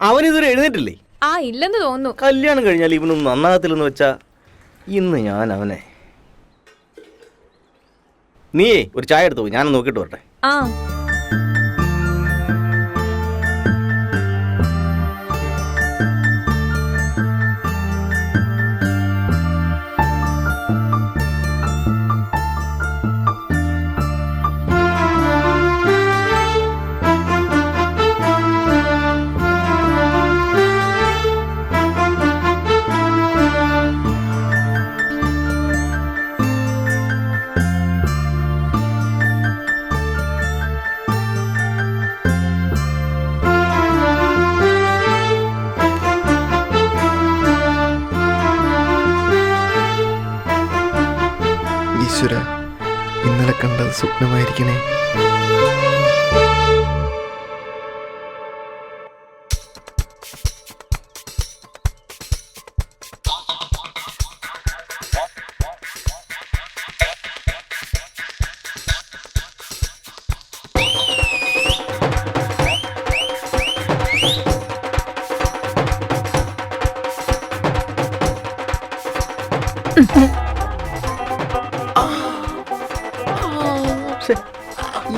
അവനിതുവരെ എഴുന്നേറ്റില്ലേ? ആ ഇല്ലെന്ന് തോന്നുന്നു. കല്യാണം കഴിഞ്ഞാൽ ഇവനൊന്നും നന്നാകത്തില്ലെന്ന് വെച്ചാ ഇന്ന് ഞാൻ അവനെ. നീയേ ഒരു ചായ എടുത്തു പോയി, ഞാനൊന്ന് നോക്കിയിട്ട് വരട്ടെ. ആ ഈശ്വര, ഇന്നലെ കണ്ടത് സ്വപ്നമായിരിക്കണേ.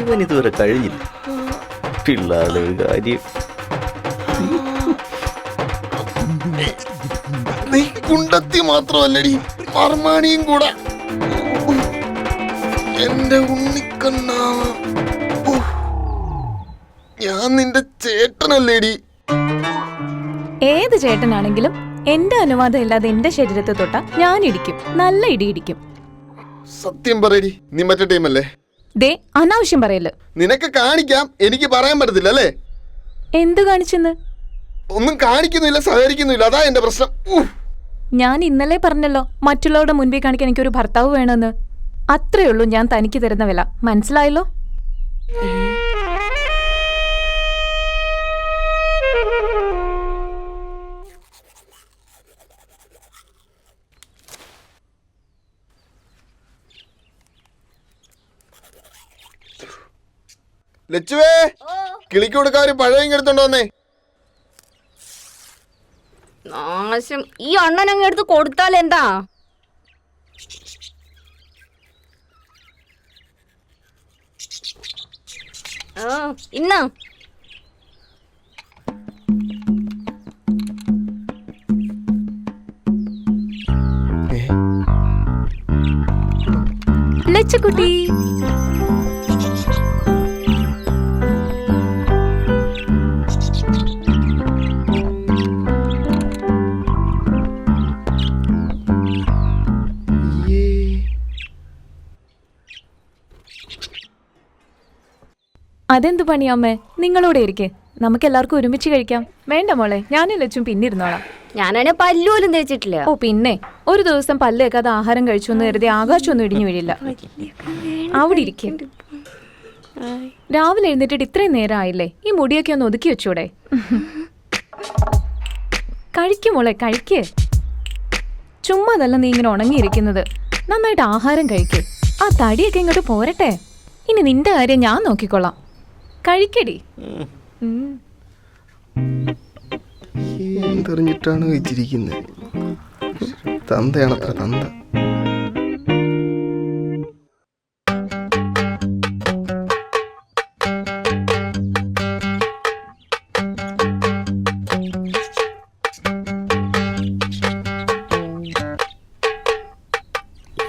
ഇവൻ ഇതുവരെ കഴിഞ്ഞില്ല. പിള്ളേരുടെ ഒരു കാര്യം. നീ കുണ്ടത്തി മാത്രമല്ലടി, മർമാണിയും കൂടെ. എന്റെ ഉണ്ണിക്കണ്ണ, ഞാൻ നിന്റെ ചേട്ടനല്ലേടി. ഏത് ചേട്ടനാണെങ്കിലും എന്റെ അനുവാദം ഇല്ലാതെ എന്റെ ശരീരത്തെ തൊട്ടാ ഞാൻ ഇടിക്കും, നല്ല ഇടിയിടിക്കും. സത്യം പറയടി, നീ മറ്റേ ടീമല്ലേ? ദേ അനാവശ്യം പറയല്. നിനക്ക് കാണിക്കാം, എനിക്ക് പറയാൻ പറ്റത്തില്ല അല്ലേ? എന്ത് കാണിച്ചെന്ന്? ഒന്നും കാണിക്കുന്നില്ല, സഹകരിക്കുന്നില്ല, അതാ എന്റെ പ്രശ്നം. ഞാൻ ഇന്നലെ പറഞ്ഞല്ലോ മറ്റുള്ളവരുടെ മുൻപിൽ കാണിക്കാൻ എനിക്കൊരു ഭർത്താവ് വേണമെന്ന്. അത്രയുള്ളൂ ഞാൻ തനിക്ക് തരുന്ന വില, മനസ്സിലായല്ലോ? ലച്ചുവേ, കിളിക്ക് കൊടുക്കാൻ ഒരു പഴം എടുത്തോണ്ട് വന്നേ. നാശം, ഈ അണ്ണൻ അങ്ങ് എടുത്ത് കൊടുത്താൽ എന്താ? ഇന്നാ ലച്ചുകുട്ടി, അതെന്തു പണിയാമ്മേ? നിങ്ങളോടെ ഇരിക്കേ, നമുക്ക് എല്ലാവർക്കും ഒരുമിച്ച് കഴിക്കാം. വേണ്ട മോളെ, ഞാനും ലച്ചും പിന്നിരുന്നോളാം. ഞാനാണെ പല്ലുപോലും തേച്ചിട്ടില്ല. ഓ പിന്നെ, ഒരു ദിവസം പല്ല് വെക്കാതെ ആഹാരം കഴിച്ചു എന്ന് കരുതി ആകാശമൊന്നും ഇടിഞ്ഞു വീഴില്ല. അവിടെ ഇരിക്കേ. രാവിലെ എഴുന്നേറ്റിട്ട് ഇത്രയും നേരം ആയില്ലേ? ഈ മുടിയൊക്കെ ഒന്ന് ഒതുക്കി വെച്ചൂടെ? കഴിക്കും മോളെ, കഴിക്കേ. ചുമ്മാതല്ല നീ ഇങ്ങനെ ഉണങ്ങിയിരിക്കുന്നത്. നന്നായിട്ട് ആഹാരം കഴിക്കേ. ആ തടിയൊക്കെ ഇങ്ങോട്ട് പോരട്ടെ. ഇനി നിന്റെ കാര്യം ഞാൻ നോക്കിക്കൊള്ളാം. കഴിക്കടി. എന്തെറിഞ്ഞിട്ടാണ് വെച്ചിരിക്കുന്നത്? തന്തയാണത്ര തന്ത.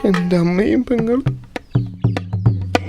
എന്റെ അമ്മയും പെങ്ങളും